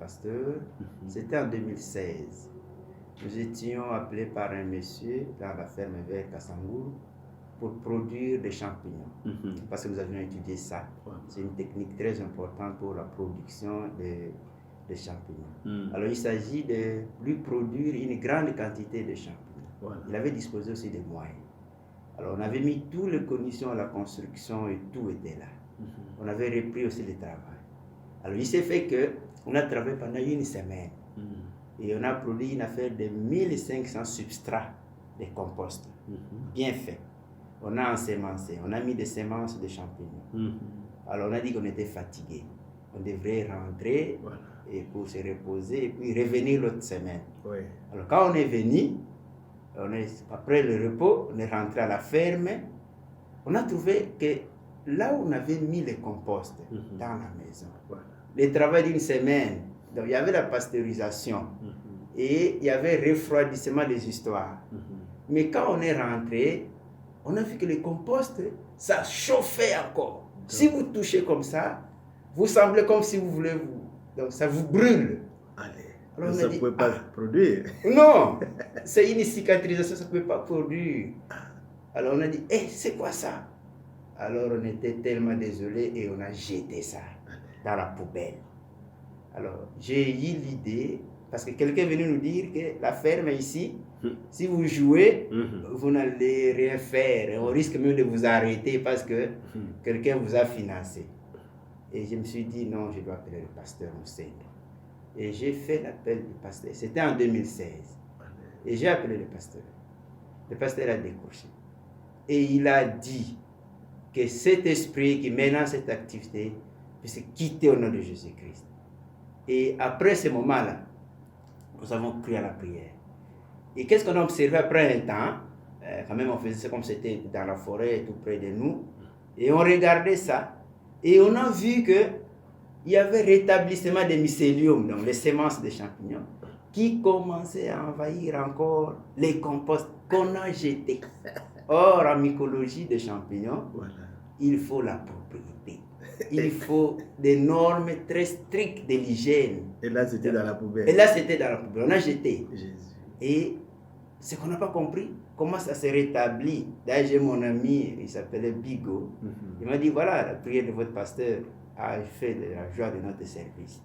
pasteur. C'était en 2016. Nous étions appelés par un monsieur dans la ferme vers Kassangour pour produire des champignons. Parce que nous avions étudié ça. C'est une technique très importante pour la production des champignons. Alors il s'agit de lui produire une grande quantité de champignons. Il avait disposé aussi des moyens. Alors on avait mis toutes les conditions à la construction et tout était là. On avait repris aussi le travail. Alors il s'est fait qu'on a travaillé pendant une semaine. Et on a produit une affaire de 1500 substrats de compost. Bien fait. On a ensemencé, on a mis des semences de champignons. Alors on a dit qu'on était fatigué. On devrait rentrer et pour se reposer et puis revenir l'autre semaine. Alors quand on est venu, après le repos, on est rentré à la ferme. On a trouvé que là où on avait mis les composts dans la maison, le travail d'une semaine, donc il y avait la pasteurisation et il y avait le refroidissement des histoires. Mais quand on est rentré, on a vu que le compost, ça chauffait encore. Si vous touchez comme ça, vous semblez comme si vous voulez donc ça vous brûle. Alors ça ne peut pas produire. Non, c'est une cicatrisation, ça ne peut pas produire. Alors on a dit, c'est quoi ça? Alors on était tellement désolés et on a jeté ça dans la poubelle. Alors j'ai eu l'idée, parce que quelqu'un est venu nous dire que la ferme ici, si vous jouez, vous n'allez rien faire. On risque même de vous arrêter parce que quelqu'un vous a financé. Et je me suis dit, non, je dois appeler le pasteur Moussène. Et j'ai fait l'appel du pasteur. C'était en 2016. Et j'ai appelé le pasteur. Le pasteur a décroché. Et il a dit que cet esprit qui mène à cette activité puisse quitter au nom de Jésus-Christ. Et après ce moment-là, nous avons crié à la prière. Et qu'est-ce qu'on a observé après un temps? Quand même, on faisait ça comme c'était dans la forêt, tout près de nous. Et on regardait ça. Et on a vu qu'il y avait rétablissement des mycéliums, donc les semences de champignons, qui commençaient à envahir encore les composts qu'on a jetés. Or, en mycologie des champignons, il faut la propriété. Il faut des normes très strictes de l'hygiène. Et là, c'était dans la poubelle. Et là, c'était dans la poubelle. On a jeté. Jésus. Et ce qu'on n'a pas compris, comment ça s'est rétabli. D'ailleurs, j'ai mon ami, il s'appelait Bigo. Il m'a dit, voilà, la prière de votre pasteur a fait de la joie de notre service.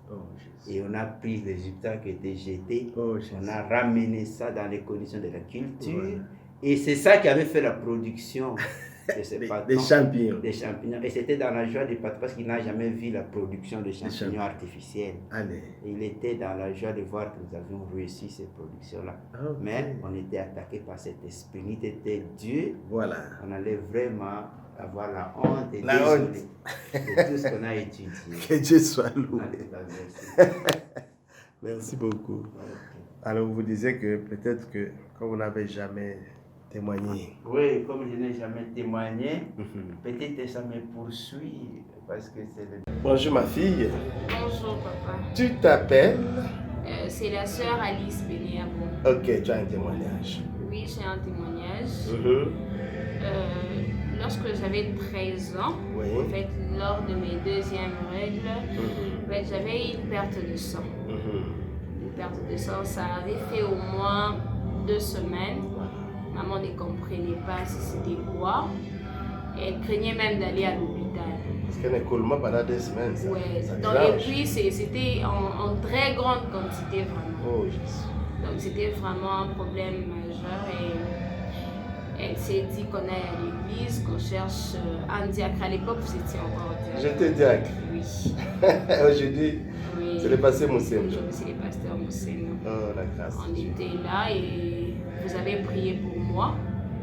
Et on a pris les résultats qui étaient jetés. On a ramené ça dans les conditions de la culture. Et c'est ça qui avait fait la production de ces des champignons. Des champignons. Et c'était dans la joie du patron parce qu'il n'a jamais vu la production de champignons artificiels. Et il était dans la joie de voir que nous avions réussi ces productions-là. Mais on était attaqué par cet esprit. Il était Dieu. On allait vraiment avoir la honte et désolé de tout ce qu'on a étudié. Que Dieu soit loué. Merci beaucoup. Alors vous disiez que peut-être que comme vous n'avez jamais témoigné. Oui, comme je n'ai jamais témoigné, peut-être que ça me poursuit parce que c'est le... Bonjour ma fille. Bonjour papa. Tu t'appelles? C'est la sœur Alice Bénéabo. Ok, tu as un témoignage. Oui, j'ai un témoignage. Lorsque j'avais 13 ans, en fait, lors de mes deuxièmes règles, en fait, j'avais une perte de sang. Une perte de sang, ça avait fait au moins 2 semaines. Maman ne comprenait pas si c'était quoi. Elle craignait même d'aller à l'hôpital. Parce qu'un écoulement pendant 2 semaines, ça, et puis c'était en très grande quantité vraiment. Donc c'était vraiment un problème majeur et elle s'est dit qu'on aille à l'église, qu'on cherche un diacre. À l'époque, vous étiez encore diacre. J'étais diacre. Oui. Aujourd'hui, c'est le pasteur Moussène. Aujourd'hui, c'est le pasteur Moussène. Oh, la grâce. On était là et vous avez prié pour moi.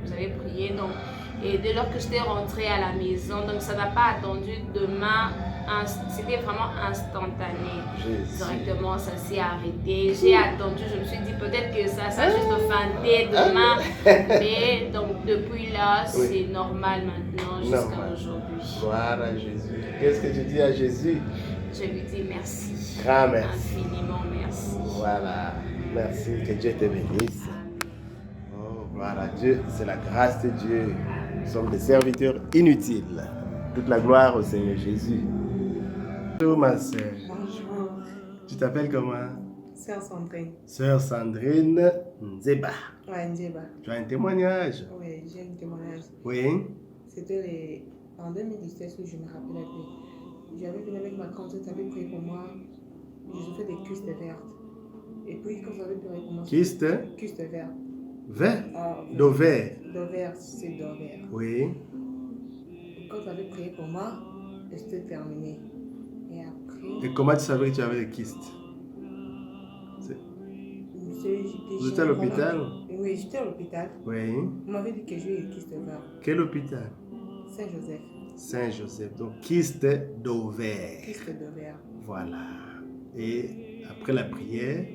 Vous avez prié donc. Et dès lors que j'étais rentrée à la maison, donc ça n'a pas attendu demain, c'était vraiment instantané. Directement, ça s'est arrêté. J'ai attendu, je me suis dit peut-être que ça a juste feinté demain. Mais donc depuis là, c'est normal maintenant jusqu'à aujourd'hui. Voilà Jésus. Qu'est-ce que tu dis à Jésus? Je lui dis merci. Grand merci. Infiniment merci. Voilà. Merci. Que Dieu te bénisse. Oh, voilà. Dieu, c'est la grâce de Dieu. Nous sommes des serviteurs inutiles. Toute la gloire au Seigneur Jésus. Bonjour ma soeur. Bonjour. Tu t'appelles comment? Sœur Sandrine. Sœur Sandrine Nzeba. Ouais, Ndjeba. Tu as un témoignage? Oui, j'ai un témoignage. Oui. C'était en 2017 où je me rappelle un peu. J'avais venu avec ma tante, elle avait prié pour moi. J'ai souffert des cystes vertes. Et puis quand j'avais prié pour moi... Kyste? Cystes vertes. Vert? Ah, D'ovaire? D'ovaire, c'est d'ovaire. Oui. Et quand j'avais prié pour moi, c'était terminé. Et après... Et comment tu savais que tu avais des kystes? Vous étiez à l'hôpital? Oui, j'étais à l'hôpital. Oui. On m'avait dit que j'ai eu des kystes verts. Quel hôpital? Saint-Joseph. Saint-Joseph. Donc, kyste d'ovaire. Kyste d'ovaire. Voilà. Et après la prière,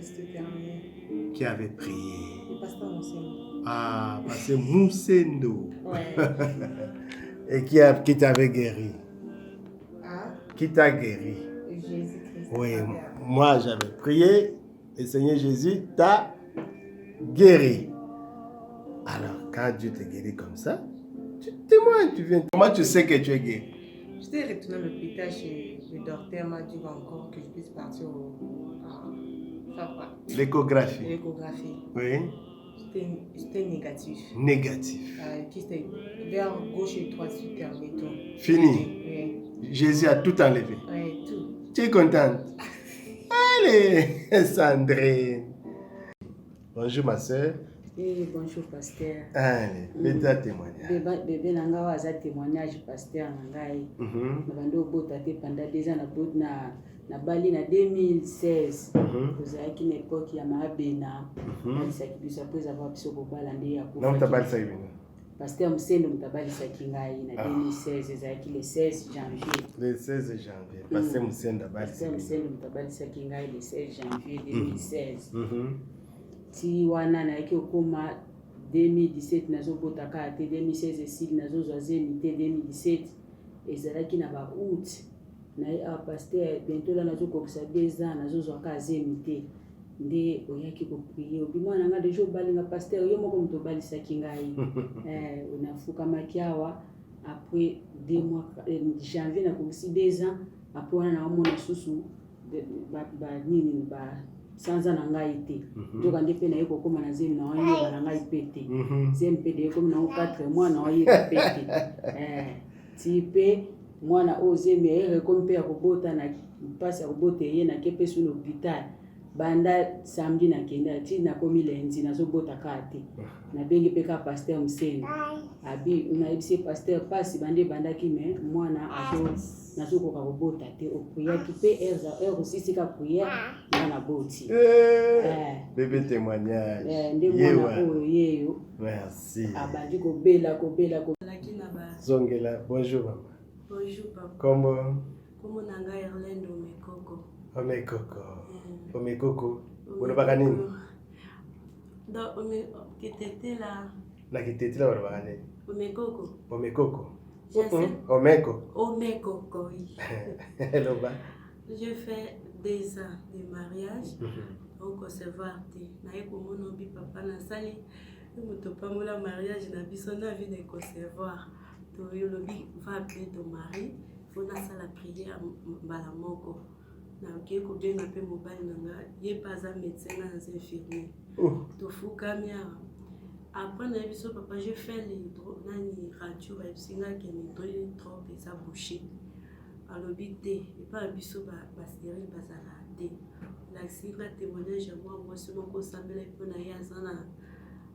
C'était terminé. qui avait prié? Le pasteur Moussendo. Ah, pasteur Moussendo. Ouais. Et qui t'avait guéri? Ah, Qui t'a guéri? Jésus-Christ. Oui, moi j'avais prié et Seigneur Jésus t'a guéri. Alors, quand Dieu te guérit comme ça, tu témoignes, tu viens. Comment tu sais que tu es guéri? J'étais retourné à l'hôpital chez le docteur, m'a dit encore que je puisse partir L'échographie. l'échographie. Oui. C'était négatif. Négatif. Qui était vers gauche et droite, c'était terminé tout. Fini. Oui. Jésus a tout enlevé. Oui, tout. Tu es contente? Allez, Sandrine. Bonjour ma soeur. Eh, bonjour pasteur. Allez, fais ta témoignage. Bébé nanga waza témoignage pasteur nangai. Na bando bota te pendant 2 ans na Bali na 2016. Kozaki na époque ya Mabena. Alisaki biso après avoir biso kobala nde ya Non, tu as pas ça bien. Pasteur Msendo mutabalisaki ngai na 2016 ezalaki le 16 janvier. Le 16 janvier. Pasteur Msendo Pasteur abalisaki. Msendo mutabalisaki ngai le 16 janvier 2016. Ti wana nayaki okoma 2017 nazobota kaka te 2016 esili nazozwa zemi te 2017 ezalaki na ba août naye pasteur bientôt la nazokokisa 2 ans nazozwa kaka zemi te nde oyaki koprie obima nanga deja obalinga pasteur yo moko moto obalisaki ngai nafukamaki awa après 2 mois janvier nakokisi 2 ans après wana naomona susu nini sanza na ngai te nzoka nde mpe naye kokóma na zemi na oyeba na ngai mpe te zemi mpe de ekomi nango 4 mois na oyeba mpe te ti mpe mwana oyo zemi ayere ekomi mpe ya kobota na mpasi ya kobota eye nake mpe su na hôpital banda samedi nakende ti nakomi lendi nazobota kaka te nabengi mpe ka pasteur Msendo abi nayebisi pasteur mpasi bande ebandaki me mwana nazokoka kobota te opriaki mpe heure osisika priere nga naboti Bébé témoignage. nde mwana oyo yeyo Merci. abandi kobela Zongela, bonjour maman. Bonjour papa. Comment na ngai Orlando Omekoko. Omekoko. Unabaka nini? Da Kitetela. Na Kitetela unabaka nini? Omekoko. Omekoko, oui. Hello ba. Je fais 2 ans de mariage. Au conservateur. Naye komona bi papa na sali. Moto pamola mariage na biso na vie de conservoir. To yolobi va appeler ton mari. Faut na sala prière mbala moko. Na ke ko benga pe mobali nanga ye pas un médecin na un infirmier. To fukamia. Après na biso papa je fais les nani radio ba singa ke ni trop et ça bouché. Alobi te et pas biso ba série bazala te. La singa témoignage moi c'est mon ko sambela pe na yazana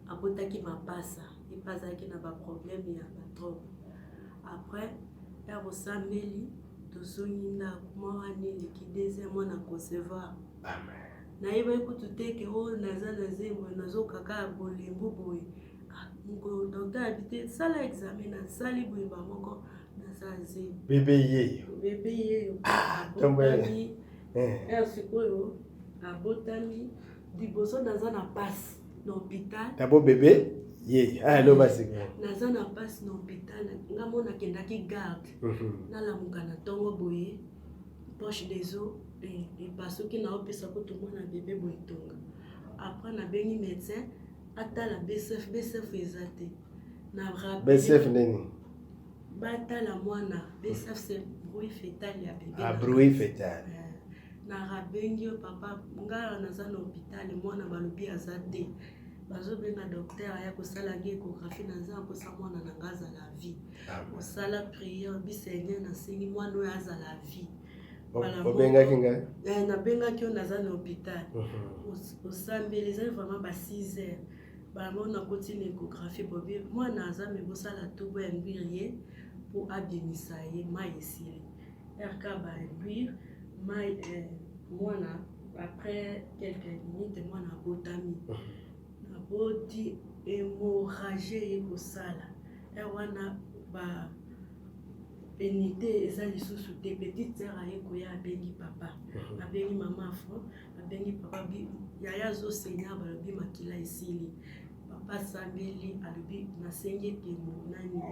abotaki mapasa et pasaki na ba problème ya ba trop. Après ya bosambeli tozongi na mwana leki 2e mois na concevoir. Amen. Na yeba ekutu teke ho naza na zembo nazokaka bolembu boye. Ngo docteur habité sala examen na sali boye ba moko naza zembo. Bébé yeyo. Tombé. Sikoyo abotami liboso naza na passe na hôpital. D'abord bébé lo basi. Naza na passe na hôpital nga mona kendaki garde. Nalamuka na tongo boye poche des os et parce que na opesa ko tout mona bébé boye tonga. Après na bengi médecin atala BCF ezate. Na rappel BCF nini? Bata la mwana BCF c'est bruit fœtal ya bébé. Bruit fœtal. narabengi yo papa ngai naza na hôpital mwana balobi aza te bazobenga docteur aya kosala ngai échographie naza akosa mwana na ngai azala vie osala prière biseigneur nasengi mwana oyo azala vie obengaki ngai nabengaki yo naza na hôpital osambeli ezali vraiment ba 6 heures bango nakoti na échographie bobi mwana aza me bosala tubo ya ngwiri ye mpo abimisa ye mai esili rka baingwire mai mwana après quelques minutes mwana abotami naboti hémorragie ye kosala wana ba pénité eza lisusu te petite sœur aye koya abengi papa abengi mama afro abengi papa yaya azosenya balobi makila esili papa sambeli alobi nasengi ete nani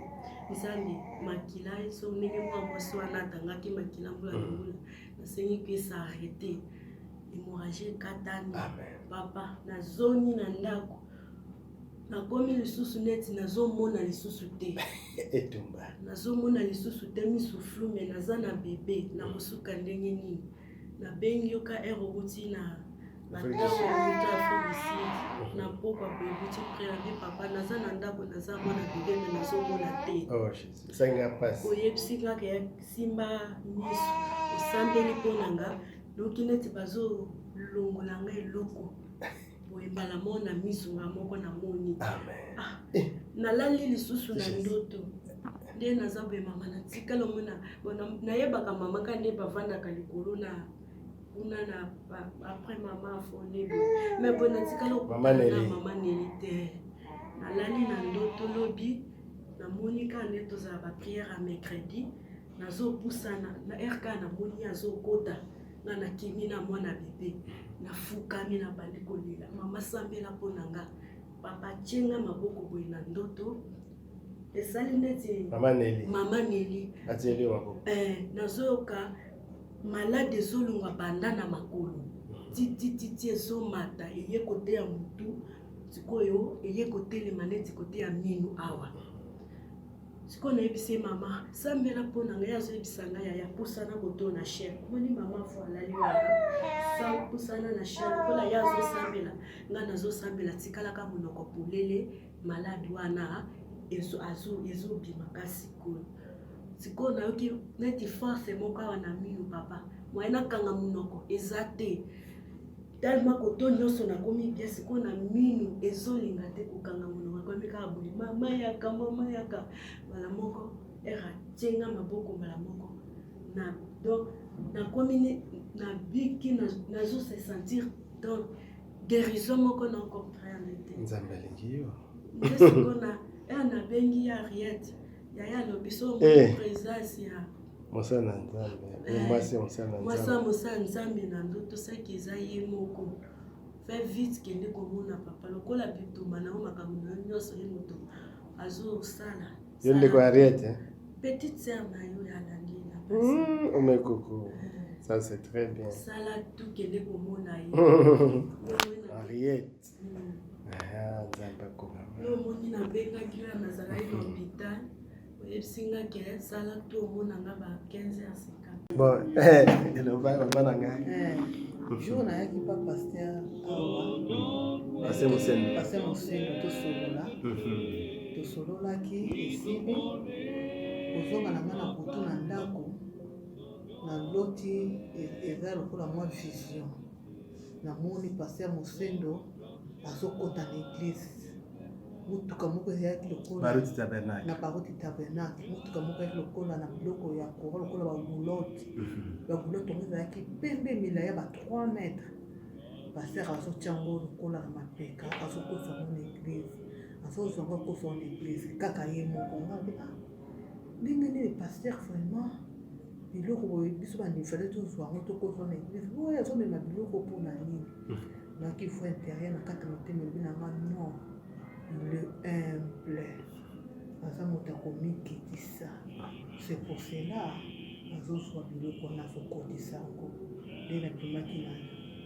nzambe makila so ndenge mwa mwasi wana atangaki makila mbula na mbula nasengi mpe esa arrete hémorragie ekatani papa nazongi na ndako nakomi lisusu neti nazomona lisusu te etumba nazomona lisusu te misuflu me naza na bebe na kosuka ndenge nini nabengi yoka erokoti na batango ya Afrique na pokwa boyebuti préavi papa naza na ndako naza mwana bebe me nazomona te oyebisi kaka ya simba miso osambeli mpo na nga noki neti bazolongola nga eloko boyembala mona miso nga moko na moni nalali lisusu na ndoto nde naza boye mama natikala omona nayebaka mama ka nde bavandaka likolo na kuna na après mama afone me boye natikala okutana mama neli te nalali na ndoto lobi namoni ka nde tozala baprière ya mercredi nazopusana na rk namoni azokota nga nakimi na mwana bebe nafukami na bandi kolela mama sambela mpo na nga papa tienga maboko boye na ndoto esali neti mama neli nazoyoka malade ezolongwa banda na makolo titititi ezomata eye kote ya mutu sikoyo eye kotelema neti kote ya minu awa sikoyo nayebisi mama sambela mpo na ngai azoyebisa ngai yaya pusana koto na chaire omoni mama fo alali wana pusana na chaire mpona ye azosambela ngai nazosambela tikalaka monoko polele malade wana ezobimaka sikoyo sikoyo nayoki neti force moko awa na minu papa moye nakanga monoko eza te talema koto nyonso nakomi bien sikoyo na minu ezolinga te kokanga monoko akomi kaka boye mama yaka mbala moko eratienga maboko mbala moko donc nakomi na biki nazose sentir donc guérison moko na comprendre te nzambe alingi yo nde sikoyo nabengi ya Ariette yaya alobi so présence ya mosala nzambe mosala nzambe na ndoto saki eza ye moko fe vite kende komona papa lokola bituma nao makambo na nyonso ye moto azosala yo ndeko Ariette petite sœur na yo ya langi na omekoko ça c'est très bien sala tout kende komona ye Ariette nzambe akoma omoni nabengaki oyo nazalaki na hôpital oyebisingaki sala to omonanga ba 15h50 bon eloba na ngai jour nayaki pa paster awa paster moseno tosololaki esili kozonga na nga na butu na ndako na loti eza lokola mwa vision namoni paster mosendo azokota na église mutuka moko ezalaki lokola na Baruti tabernacle mutuka moko ezalaki lokola na biloko ya koro lokola babulote babulote yango ezalaki pembe milaya ba 3 mètres paster azotia yango lokola na mapeka azokosa yango na église azozwa yango akosa yango na église kaka ye moko ngabe ndenge nini paster vraiment biloko boye biso banifale tozwa yango tokosa yango na église oyo azomema biloko mpona nini naki fois intérieur na kati motema elobi na nga non le humble aza moto akomikitisa c'est pour cela azozwa biloko wana azokotisa yango nde napimaki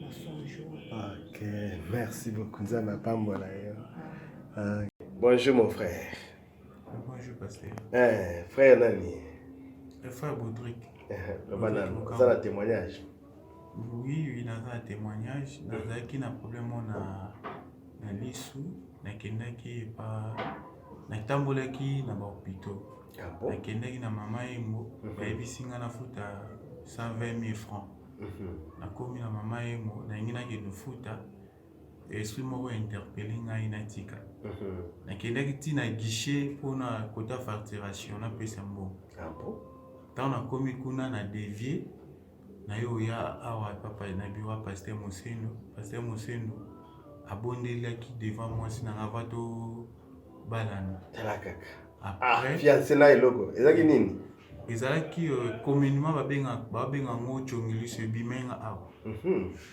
na songe wana. Ok, merci beaucoup nzambe apambola yo. Bonjour mon frère. Bonjour pasteur. Frère nani? Le frère Baudric. Ça la témoignage. Oui, dans un témoignage, dans un qui n'a problème na lisu, na kendaki pas na tambolaki na ba hôpitaux. Ah bon? Na kendaki na mama emo, ba ebisinga na futa 120 000 francs. Na komi na mama emo, na ngina ke no futa. Et suis moi interpellé ngai na tika. Na kendaki ti na guichet pour na quota facturation na pesa mbo. Ah bon? Tant na komi kuna na dévier na yo ya awa papa na biwa pasteur Mosendo abondelaki devant moi sina ngavato balana. Talakaka. Après fiancé na eloko. Ezaki nini? ezalaki communément babenga ngo chongili se bimenga awa.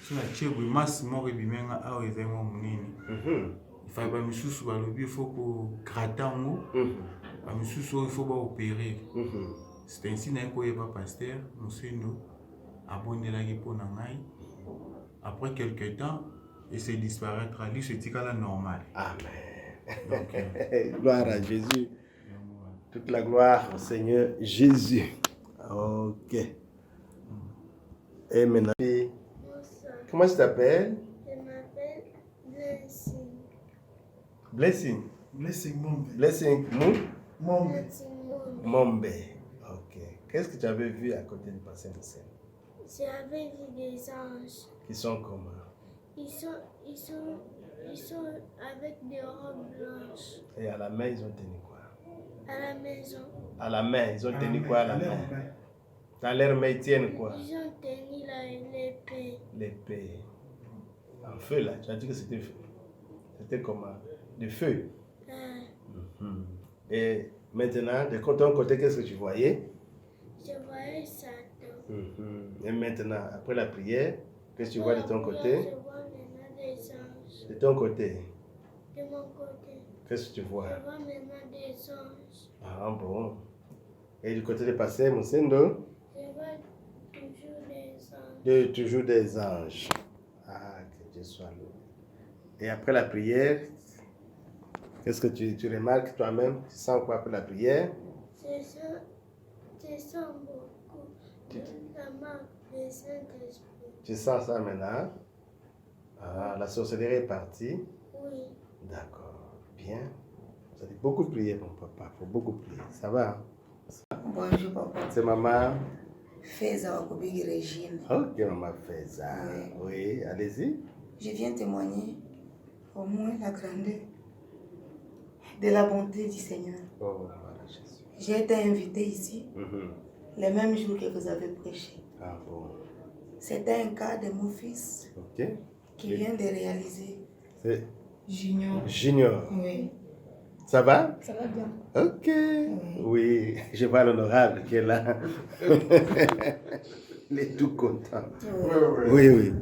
So na chebwe mas moko bimenga awa ezali mo munini. Il fallait ba misusu balobi il faut ko gratter ngo. Ba misusu il faut ba opérer. C'est ainsi na ko yeba pasteur Mosendo abondelaki mpona ngai. Après quelque temps et c'est disparaître ali c'est tikala normal. Amen. Donc, gloire à Jésus. Toute la gloire au Seigneur Jésus. Ok. Et maintenant, comment tu t'appelles? Je m'appelle Blessing. Blessing. Blessing Mombe. Blessing Mombe. Blessing Mombe. Mombe. Ok. Qu'est-ce que tu avais vu à côté du passé de scène? J'avais vu des anges. Qui sont comment? Ils sont avec des robes blanches. Et à la main, ils ont tenu quoi? À la maison. À la main, ils ont tenu quoi à la main? Dans leur main, ils tiennent quoi? Ils ont tenu l'épée. L'épée. En feu là, tu as dit que c'était comment? Du feu. Et maintenant, de ton côté, qu'est-ce que tu voyais? Je voyais Satan. Et maintenant, après la prière, qu'est-ce que tu vois de ton côté? Je vois maintenant des anges. De ton côté, De mon côté. qu'est-ce que tu vois? Je vois maintenant des anges. Ah bon. Et du côté de pasteur Mosendo? Je vois toujours des anges. Toujours des anges. Ah, que Dieu soit loué. Et après la prière, qu'est-ce que tu remarques toi-même? Tu sens quoi après la prière? Je sens beaucoup la marque du Saint-Esprit. Tu sens ça maintenant? Ah, la sorcellerie est partie? Oui. D'accord. Bien. Vous avez beaucoup prié, mon papa. Il faut beaucoup prier. Ça va? Bonjour papa. C'est maman? Feza Wakubigi Régine. Ok, maman Feza. Oui, allez-y. Je viens témoigner au moins la grandeur de la bonté du Seigneur. Oh, voilà Jésus. J'ai été invitée ici le même jour que vous avez prêché. Ah bon. C'était un cas de mon fils qui vient de réaliser. C'est Junior. Junior. Oui. Ça va? Ça va bien. Ok. Oui, je vois l'honorable qui est là. Il est tout content. Oui, oui.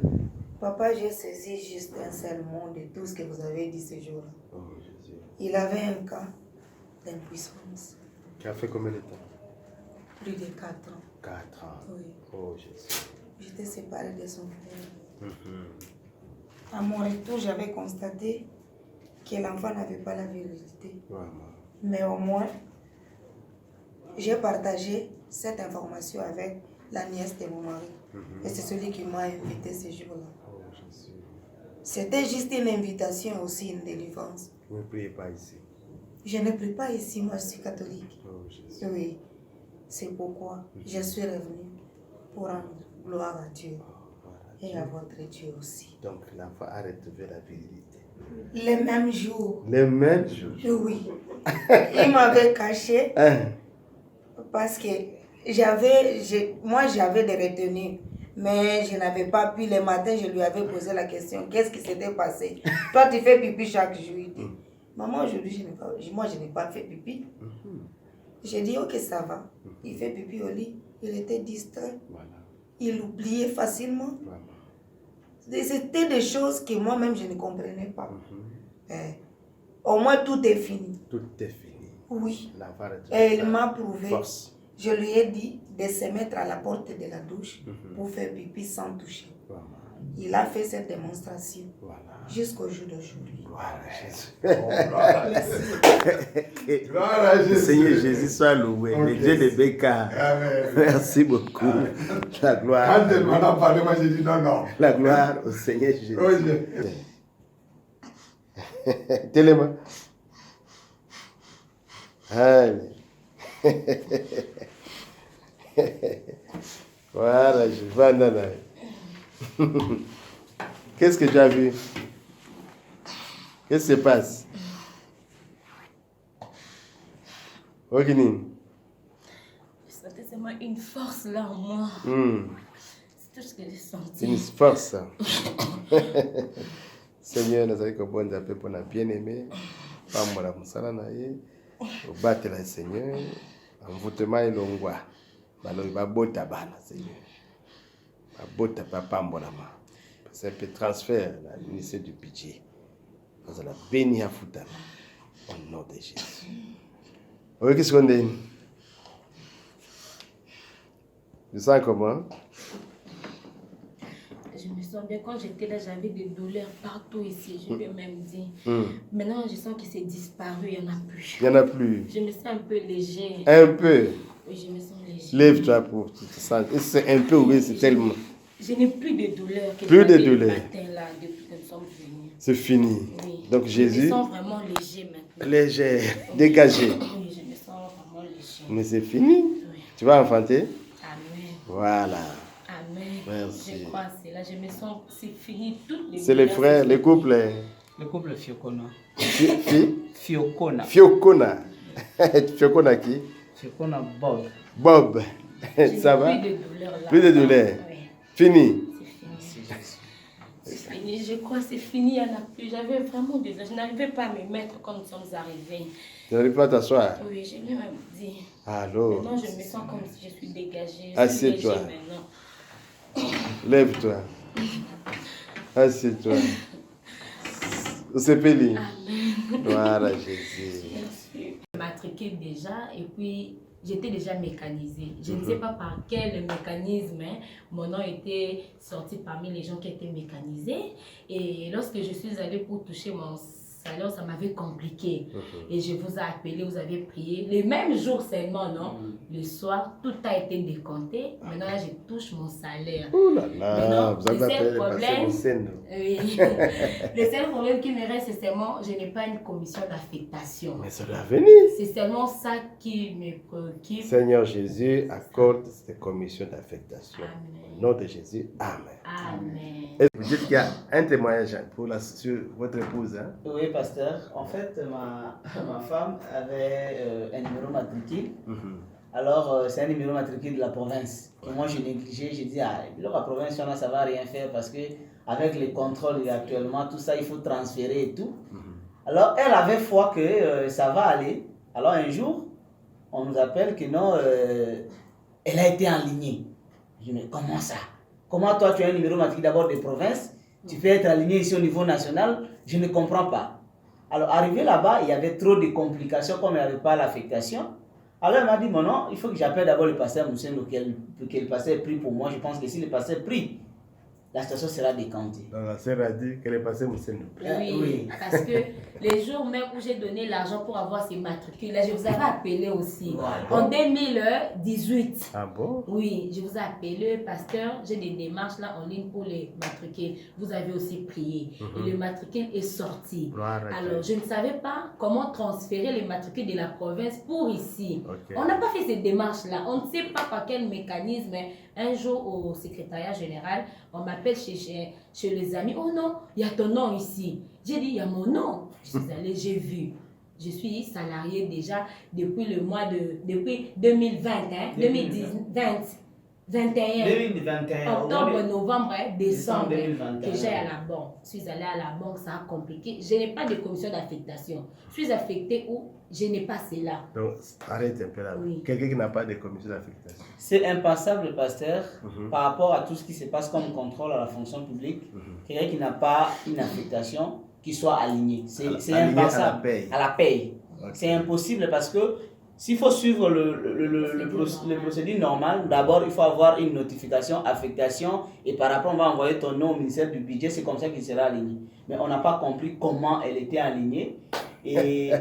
Papa, j'ai saisi juste un seul mot de tout ce que vous avez dit ce jour-là. Oh, Jésus. Il avait un cas d'impuissance. Qui a fait combien de temps? Plus de 4 ans. 4 ans. Oui. Oh, Jésus. J'étais séparée de son frère. À mon retour, j'avais constaté que l'enfant n'avait pas la virilité. Mais au moins, j'ai partagé cette information avec la nièce de mon mari. Et c'est celui qui m'a invité ce jour-là. Oh, Jésus. C'était juste une invitation, aussi une délivrance. Vous ne priez pas ici? Je ne prie pas ici, moi je suis catholique. Oh, Jésus. Oui, c'est pourquoi je suis revenue pour rendre gloire à Dieu et à votre Dieu aussi. Donc l'enfant a retrouvé la virilité. Le même jour. Le même jour? Oui. Il m'avait caché parce que moi j'avais des retenues. Mais je n'avais pas pu. Le matin, je lui avais posé la question, qu'est-ce qui s'était passé? Toi, tu fais pipi chaque jour. Il dit, maman, aujourd'hui, je n'ai pas fait pipi. J'ai dit, ok, ça va. Il fait pipi au lit. Il était distrait. Il oubliait facilement. C'était des choses que moi-même, je ne comprenais pas. Au moins, tout est fini. Tout est fini. Oui. L'enfant Et il m'a prouvé. Force. Je lui ai dit de se mettre à la porte de la douche pour faire pipi sans toucher. Il a fait cette démonstration jusqu'au jour d'aujourd'hui. Gloire à Jésus. Gloire à Jésus. Seigneur Jésus soit loué. Le Dieu de Béka. Merci beaucoup. La gloire. Quand elle m'en a parlé, moi j'ai dit non. La gloire au Seigneur Jésus. Oui, Téléma. Allez. Voilà, je vais en aller. Qu'est-ce que tu as vu? Qu'est-ce qui se passe? Oginine. Je sentais seulement une force là en moi. C'est tout ce que j'ai senti. Une force. Seigneur, nous avons bon d'appel pour la bien-aimée. Pas moi la musala na ye. Au battre la Seigneur. Envoûtement et l'ongwa. Balo va bota bana Seigneur. Va bota papa mbolama. C'est un peu transfert la ministère du budget. Nous allons bénir à Foutana. Au nom de Jésus. Oui, qu'est-ce qu'on dit? Tu sens comment? Je me sens bien. Quand j'étais là, j'avais des douleurs partout ici. Je peux même dire. Maintenant, je sens que c'est disparu. Il n'y en a plus. Il n'y en a plus. Je me sens un peu léger. Un peu? Oui, je me sens léger. Lève-toi pour que tu te sentes. C'est un peu, oui, c'est tellement. Je n'ai plus de douleurs. Plus de douleurs. Le matin, là, depuis que nous sommes venus. C'est fini. Oui. Donc Jésus. Je me sens vraiment léger maintenant. Léger, dégagé. Oui, je me sens vraiment léger. Mais c'est fini. Oui. Tu vas enfanter? Amen. Voilà. Amen. Merci. Je crois que c'est là. Je me sens, c'est fini. Toutes les C'est les frères, les couples. Le couple Fiocona. Fiocona. Fiocona. Fiocona qui? Fiocona Bob. Bob. Ça va? Plus de douleur là. Plus de douleur. Oui. Fini. C'est fini, je crois que c'est fini, il n'y en a plus. J'avais vraiment des... Je n'arrivais pas à me mettre quand nous sommes arrivés. Tu n'arrives pas à t'asseoir? Oui, je l'ai même dit. Alors. Maintenant, je me sens comme si je suis dégagée. Assieds-toi. Lève-toi. Assieds-toi. C'est Péli. Amen. Voilà, Jésus. Merci. Je m'attriquais déjà et puis j'étais déjà mécanisée. Je ne sais pas par quel mécanisme mon nom était sorti parmi les gens qui étaient mécanisés. Et lorsque je suis allée pour toucher mon salaire, ça m'avait compliqué. Et je vous ai appelé, vous avez prié. Les mêmes jours seulement, non? Le soir, tout a été décompté. Maintenant, là, je touche mon salaire. Ouh là là, maintenant, vous avez appelé problème, oui. le seul problème qui me reste, c'est seulement, je n'ai pas une commission d'affectation. Mais ça doit venir. C'est seulement ça qui me préoccupe. Seigneur Jésus, accorde cette commission d'affectation. Au nom de Jésus, Amen. Amen. Et vous dites qu'il y a un témoignage pour sur votre épouse. Hein? Oui, pasteur. En fait, ma femme avait un numéro matricule. Alors, c'est un numéro matricule de la province. Et moi, je négligeais. J'ai dit, la province, ça ne va rien faire parce que avec les contrôles actuellement, tout ça, il faut transférer et tout. Alors, elle avait foi que ça va aller. Alors, un jour, on nous appelle que non, elle a été enlignée. Je dis, mais comment ça? Comment toi, tu as un numéro matricule d'abord de province? Tu peux être aligné ici au niveau national? Je ne comprends pas. Alors, arrivé là-bas, il y avait trop de complications comme elle n'avait pas l'affectation. Alors, elle m'a dit, bon non, il faut que j'appelle d'abord le pasteur Moussendo, que le pasteur prie pour moi. Je pense que si le pasteur prie, la situation sera décantée. Donc, la sœur a dit qu'elle est passée Moussendo. Oui, parce que les jours même où j'ai donné l'argent pour avoir ces matricules, là, je vous avais appelé aussi. En 2018. Ah bon? Oui, je vous ai appelé, pasteur, j'ai des démarches là en ligne pour les matricules. Vous avez aussi prié. Et le matricule est sorti. Alors, je ne savais pas comment transférer les matricules de la province pour ici. On n'a pas fait ces démarches là. On ne sait pas par quel mécanisme. Un jour au secrétariat général, on m'appelle chez les amis. Oh non, il y a ton nom ici. J'ai dit, il y a mon nom. Je suis allée, j'ai vu. Je suis salariée déjà depuis le mois de... Depuis 2020, hein, 2021. Octobre, novembre, décembre, 2021. que j'ai à la banque. Je suis allée à la banque, ça a compliqué. Je n'ai pas de commission d'affectation. Je suis affectée où je n'ai pas cela. Donc, arrête un peu là. Oui. Quelqu'un qui n'a pas de commission d'affectation. C'est impensable, pasteur, par rapport à tout ce qui se passe comme contrôle à la fonction publique. Quelqu'un qui n'a pas une affectation, qui soit aligné. C'est impensable. À la paye. C'est impossible parce que S'il faut suivre le procédure normal, d'abord il faut avoir une notification, affectation, et par rapport on va envoyer ton nom au ministère du budget, c'est comme ça qu'il sera aligné. Mais on n'a pas compris comment elle était alignée. Et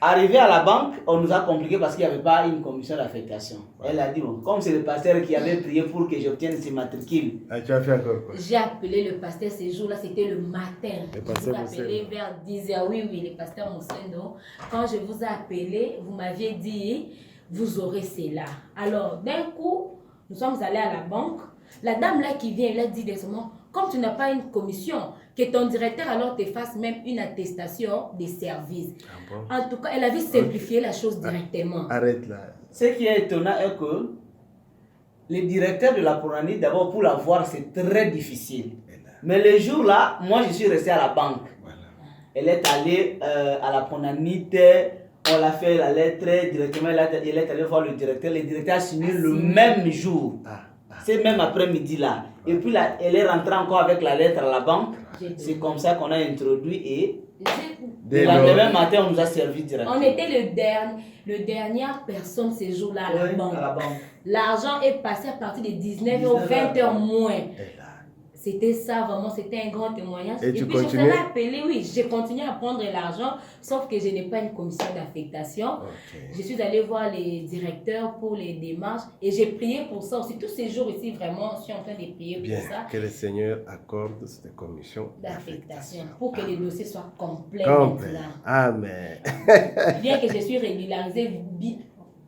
arrivé à la banque, on nous a compliqué parce qu'il n'y avait pas une commission d'affectation. Elle a dit, bon, comme c'est le pasteur qui avait prié pour que j'obtienne ces matricules. Ah, tu as fait encore quoi? J'ai appelé le pasteur ce jour-là, c'était le matin. Je vous ai appelé vers 10h. Oui, le pasteur Moussendo. Quand je vous ai appelé, vous m'aviez dit, vous aurez cela. Alors, d'un coup, nous sommes allés à la banque. La dame là qui vient, elle a dit directement, comme tu n'as pas une commission, que ton directeur alors te fasse même une attestation des services. Ah bon? En tout cas, elle avait simplifié la chose directement. Arrête là. Ce qui est étonnant est que le directeur de la Pronani, d'abord pour la voir, c'est très difficile. Mais le jour-là, moi je suis resté à la banque. Voilà. Elle est allée à la Pronanite, on l'a fait la lettre, directement elle est allée voir le directeur. Le directeur a signé le même jour. C'est même après-midi là. Et puis là, elle est rentrée encore avec la lettre à la banque. C'est comme ça qu'on a introduit et le lendemain matin, on nous a servi directement. On était le dernière personne ce jour-là à la banque. L'argent est passé à partir de 19h ou 20h moins. C'était ça, vraiment, c'était un grand témoignage. Et puis je suis appelé, oui, j'ai continué à prendre l'argent, sauf que je n'ai pas une commission d'affectation. Okay. Je suis allée voir les directeurs pour les démarches et j'ai prié pour ça aussi. Tous ces jours ici, vraiment, je suis en train de prier pour ça. Que le Seigneur accorde cette commission d'affectation pour que les dossiers soient complets maintenant. Amen. Bien que je suis régularisée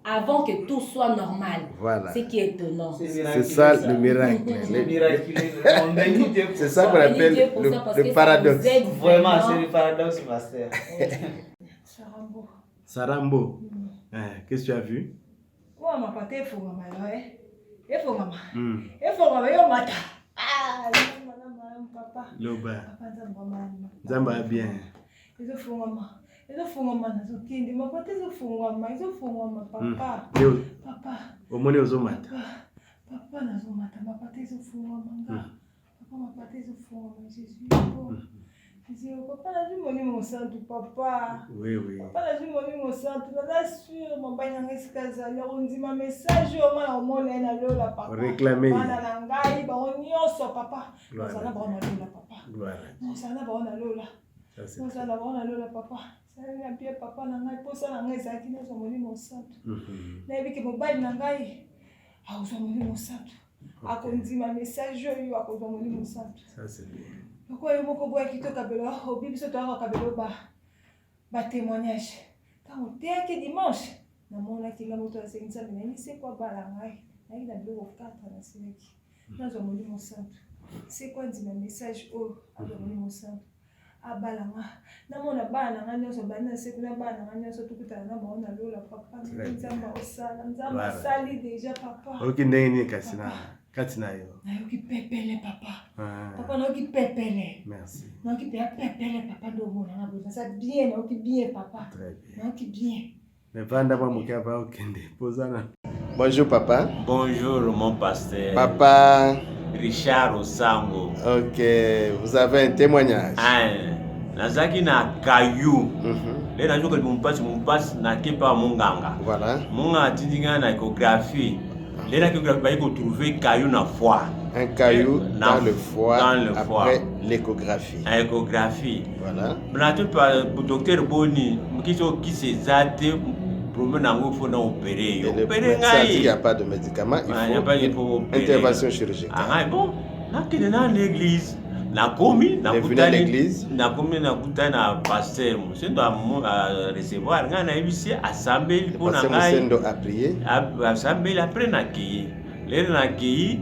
avant que tout soit normal. Voilà. Ce qui est étonnant. C'est ça le miracle. C'est ça qu'on appelle le paradoxe. Vraiment, c'est le paradoxe, pasteur. Sarambo. Sarambo. Qu'est-ce que tu as vu? Oh, ma pâté, il faut maman. Il faut maman. Il faut maman. Il mata. Ah, papa. Loba. Papa, Zamba bien. Il faut maman. Ezofungwama nazokende mapata ezofungwama papa papa omoni ozomata papa nazomata mapata ezofungwama nga papa mapata ezofungwama Jésus papa nazwi molimo santu papa papa nazwi molimo santu naza sûr mobali nanga esika azali akondima message oyo mwana omona ye na lola papa bana na ngai bango nyonso papa ozala bango na lola papa ozala bango na lola ozala bango na lola papa na bien papa na ngai posa na ngai ezalaki nazwa molimo santu nayebi ke mobali na ngai akozwa molimo santu akondima message oyo akozwa molimo santu lokola yo moko boya kitoko kabelo obi biso toyaka kabelo batémoignage ntango teyaki dimanche namonaki nga moto asengi nzambe nayebi se kwa bala ngai nayaki na biloko 4 nasilaki nazwa molimo santu se kwa ndima message oyo azwa molimo santu abalanga namona bana nga nyonso bani na seku na bana nga nyonso tukutana na bango na lola papa nzambe osala nzambe asali deja papa oki ndenge nini kasi na kati na yo nayoki pepele papa papa nayoki pepele merci nayoki mpe ya pepele papa ndomona na boza naza bien nayoki bien papa nayoki bien mais vanda mwa moke ava okende pozana. Bonjour papa. Bonjour mon pasteur. Papa Richard Osango. Ok, vous avez un témoignage. Nazaki na kayu. Le na joka mon passe na kepa monganga. Voilà. Monga tindinga na échographie. Le na échographie ba ko trouver kayu na foie. Un caillou dans le foie après l'échographie. Échographie. Voilà. Maintenant par docteur Boni, qui s'est zaté problème nango faut na opérer. Opérer ngai. Il n'y a pas de médicament, il faut une intervention chirurgicale. Ah bon. Na kende na l'église. Na komi na kutana l'église. Na komi na kutana pasteur Mosendo a recevoir nga na ibisi assemblée pour na ngai. Pasteur Mosendo a prié. Assemblée après na ki. Les na ki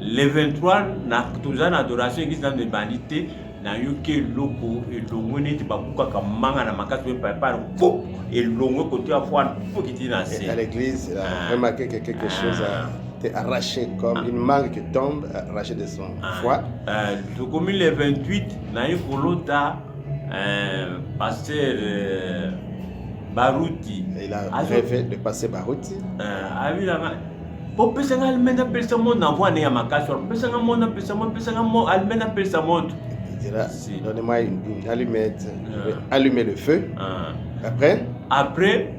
le 23 na tuzana adoration église dans de bandité na yoke loko elongo neti bakuka kamanga na makasi pe papa ko elongo côté à foi faut qu'il na c'est à l'église il a remarqué que quelque chose a été arraché comme une mangue qui tombe arraché de son foie. Comme le 28 na yokolota pasteur Barouti il a rêvé de passer Barouti pour passer à almena pesa mon envoie ne ya makasi pesa mon pesa mon almena pesa mon. Il dira, donnez-moi une allumette, allumer le feu. Après,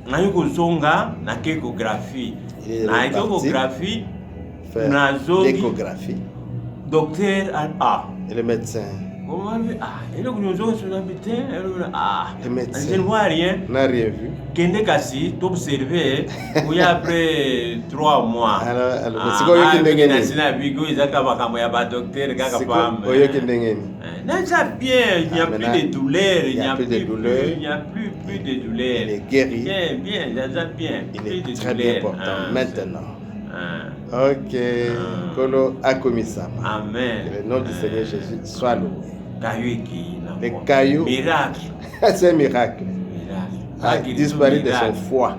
na kozonga na échographie. Na échographie nazo l'échographie. Docteur et le médecin. Le médecin. Je ne vois rien. N'a rien vu. Kende kasi t'observer oui après 3 mois. Alors c'est quoi que ndengeni? Sina bigo izaka makambo ya ba docteur kaka pam. Oyo que ndengeni. Ça bien, il n'y a plus de douleur, il n'y a plus de douleur. Il est guéri. Bien, ça bien. Il est très bien important maintenant. Ok, Kolo Akomisama. Amen. Que le nom du Seigneur Jésus soit loué. Les cailloux. Miracle. C'est un miracle. A disparu de son foie.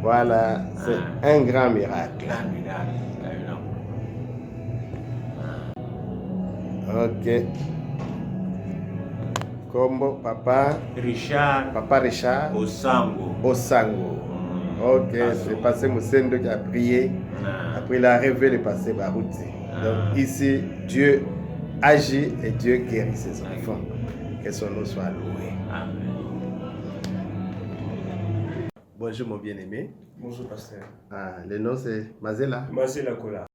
Voilà, c'est un grand miracle. Ok. Kombo Papa Richard. Papa Richard. Osango. Ok, c'est passé Moussendo qui a prié. Après, il a rêvé le passé Barouti. Donc, ici, Dieu agit et Dieu guérit ses enfants. Que son nom soit loué. Amen. Bonjour, mon bien-aimé. Bonjour, pasteur. Le nom, c'est Mazela. Mazela Kola.